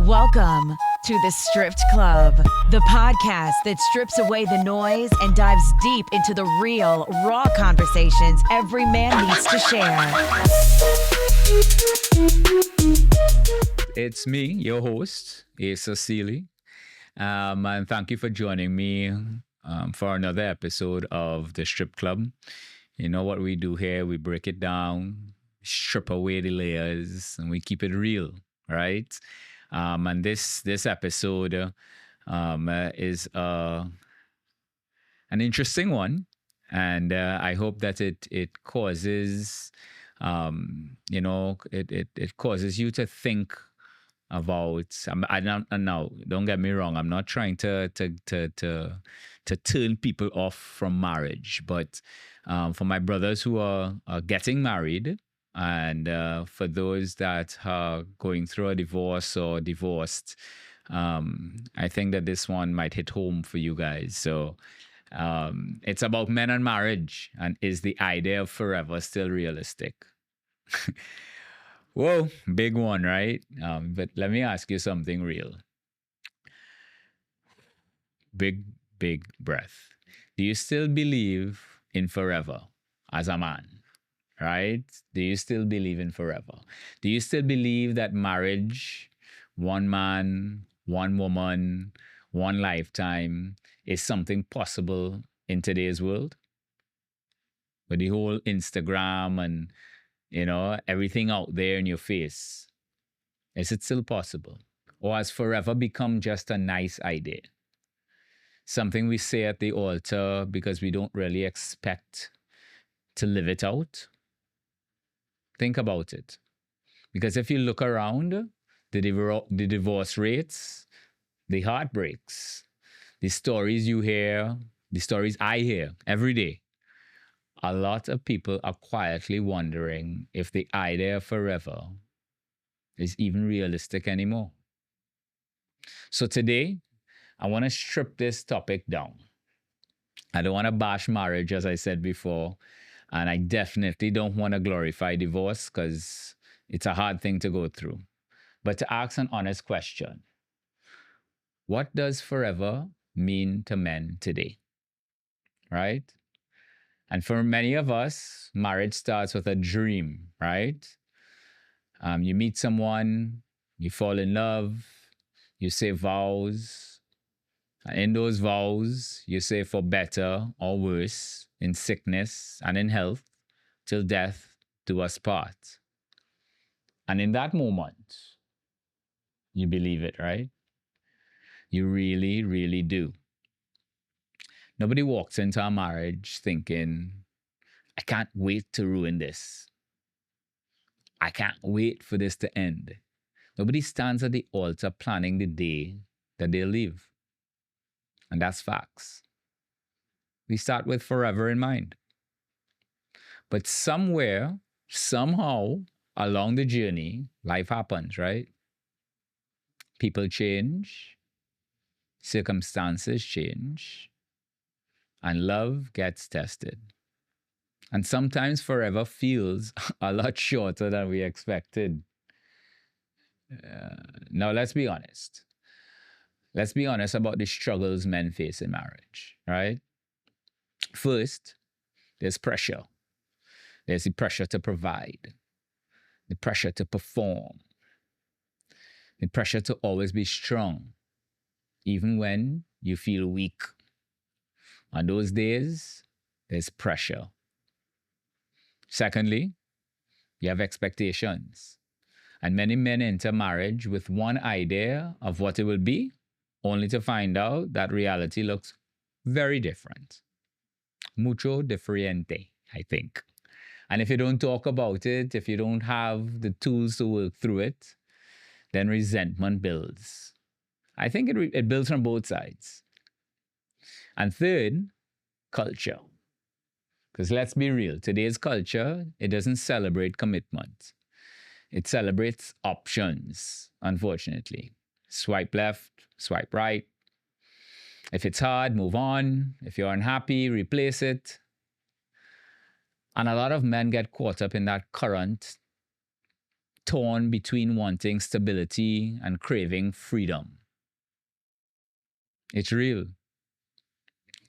Welcome to the Strpd Club, the podcast that strips away the noise and dives deep into the real, raw conversations every man needs to share. It's me, your host, Asa Seeley, and thank you for joining me for another episode of the Strpd Club. You know what we do here? We break it down, strip away the layers, and we keep it real, right? And this episode is an interesting one, and I hope that it causes it causes you to think about. I don't now. Don't get me wrong. I'm not trying to turn people off from marriage, but for my brothers who are getting married, and for those that are going through a divorce or divorced, I think that this one might hit home for you guys. So it's about men and marriage, and is the idea of forever still realistic? Whoa, big one, right? But let me ask you something real. Big breath. Do you still believe in forever as a man? Right? Do you still believe in forever? Do you still believe that marriage, one man, one woman, one lifetime, is something possible in today's world? With the whole Instagram and, everything out there in your face, is it still possible? Or has forever become just a nice idea? Something we say at the altar because we don't really expect to live it out? Think about it. Because if you look around, the divorce rates, the heartbreaks, the stories you hear, the stories I hear every day, a lot of people are quietly wondering if the idea of forever is even realistic anymore. So today, I want to strip this topic down. I don't want to bash marriage, as I said before, and I definitely don't want to glorify divorce because it's a hard thing to go through. But to ask an honest question, what does forever mean to men today? Right? And for many of us, marriage starts with a dream, right? You meet someone, you fall in love, you say vows, and in those vows, you say for better or worse, in sickness and in health, till death do us part. And in that moment, you believe it, right? You really, really do. Nobody walks into a marriage thinking, I can't wait to ruin this. I can't wait for this to end. Nobody stands at the altar planning the day that they'll leave. And that's facts. We start with forever in mind. But somewhere, somehow, along the journey, life happens, right? People change, circumstances change, and love gets tested. And sometimes forever feels a lot shorter than we expected. Now, let's be honest. Let's be honest about the struggles men face in marriage, right? First, there's pressure. There's the pressure to provide, the pressure to perform, the pressure to always be strong, even when you feel weak. On those days, there's pressure. Secondly, you have expectations. And many men enter marriage with one idea of what it will be, only to find out that reality looks very different. Mucho diferente, I think. And if you don't talk about it, if you don't have the tools to work through it, then resentment builds. I think it builds from both sides. And third, culture. Because let's be real, today's culture, it doesn't celebrate commitment. It celebrates options, unfortunately. Swipe left, swipe right. If it's hard, move on. If you're unhappy, replace it. And a lot of men get caught up in that current torn between wanting stability and craving freedom. It's real.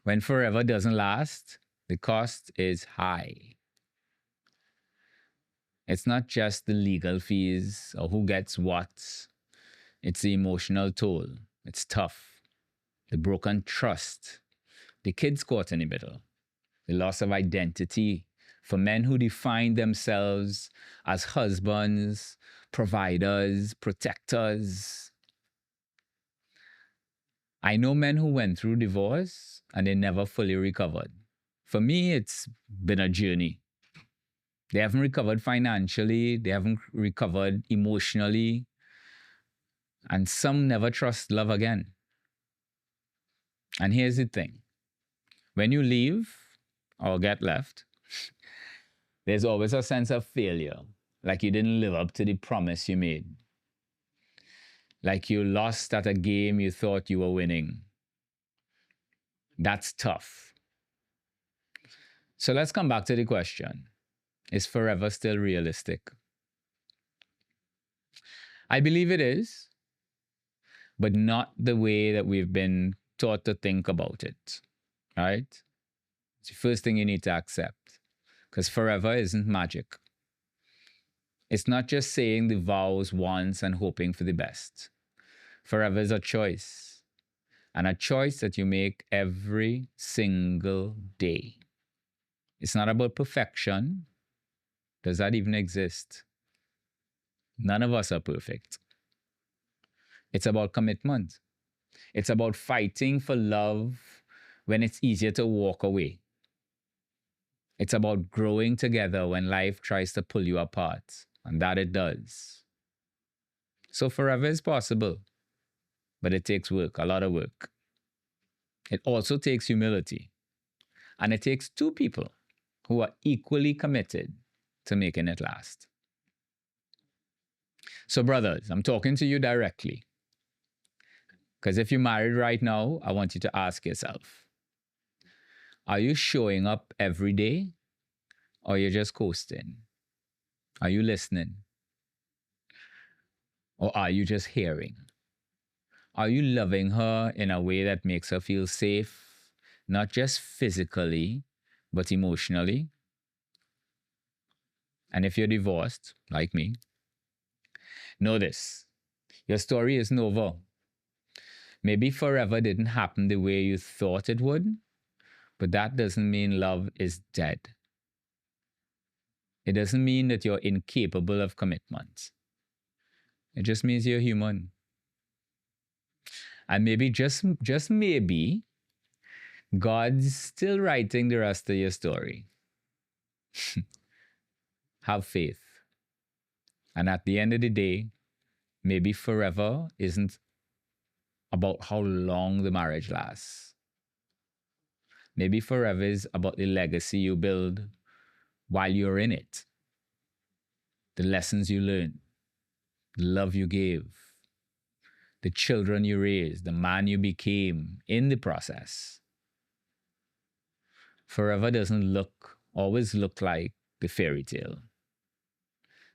When forever doesn't last, the cost is high. It's not just the legal fees or who gets what, it's the emotional toll. It's tough. The broken trust, the kids caught in the middle, the loss of identity for men who define themselves as husbands, providers, protectors. I know men who went through divorce and they never fully recovered. For me, it's been a journey. They haven't recovered financially, they haven't recovered emotionally, and some never trust love again. And here's the thing. When you leave or get left, there's always a sense of failure, like you didn't live up to the promise you made, like you lost at a game you thought you were winning. That's tough. So let's come back to the question. Is forever still realistic? I believe it is, but not the way that we've been taught to think about it, right? It's the first thing you need to accept, because forever isn't magic. It's not just saying the vows once and hoping for the best. Forever is a choice, and a choice that you make every single day. It's not about perfection. Does that even exist? None of us are perfect. It's about commitment. It's about fighting for love when it's easier to walk away. It's about growing together when life tries to pull you apart, and that it does. So forever is possible, but it takes work, a lot of work. It also takes humility, and it takes two people who are equally committed to making it last. So brothers, I'm talking to you directly. Because if you're married right now, I want you to ask yourself, are you showing up every day or you're just coasting? Are you listening? Or are you just hearing? Are you loving her in a way that makes her feel safe, not just physically, but emotionally? And if you're divorced, like me, know this, your story isn't over. Maybe forever didn't happen the way you thought it would, but that doesn't mean love is dead. It doesn't mean that you're incapable of commitment. It just means you're human. And maybe, just maybe, God's still writing the rest of your story. Have faith. And at the end of the day, maybe forever isn't about how long the marriage lasts. Maybe forever is about the legacy you build while you're in it. The lessons you learned, the love you gave, the children you raised, the man you became in the process. Forever doesn't always look like the fairy tale.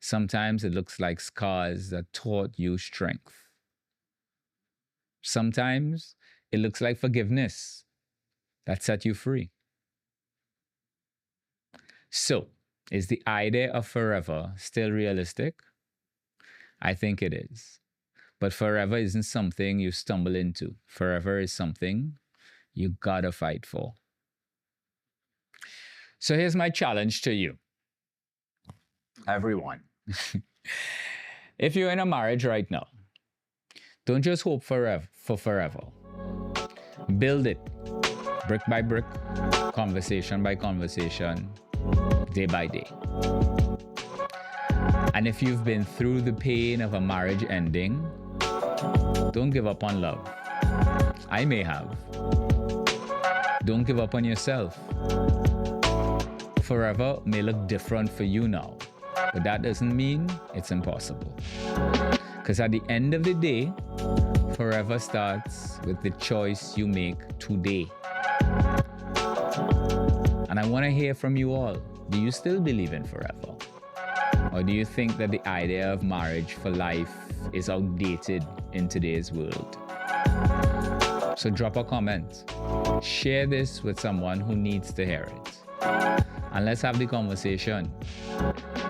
Sometimes it looks like scars that taught you strength. Sometimes it looks like forgiveness that set you free. So, is the idea of forever still realistic? I think it is. But forever isn't something you stumble into. Forever is something you gotta fight for. So here's my challenge to you, everyone. If you're in a marriage right now, don't just hope for forever. Build it brick by brick, conversation by conversation, day by day. And if you've been through the pain of a marriage ending, don't give up on love. I may have. Don't give up on yourself. Forever may look different for you now, but that doesn't mean it's impossible. Because at the end of the day, forever starts with the choice you make today. And I want to hear from you all. Do you still believe in forever? Or do you think that the idea of marriage for life is outdated in today's world? So drop a comment. Share this with someone who needs to hear it. And let's have the conversation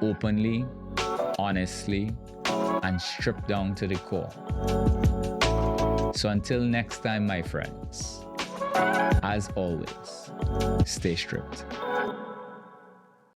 openly, honestly, and stripped down to the core. So until next time, my friends, as always, stay stripped.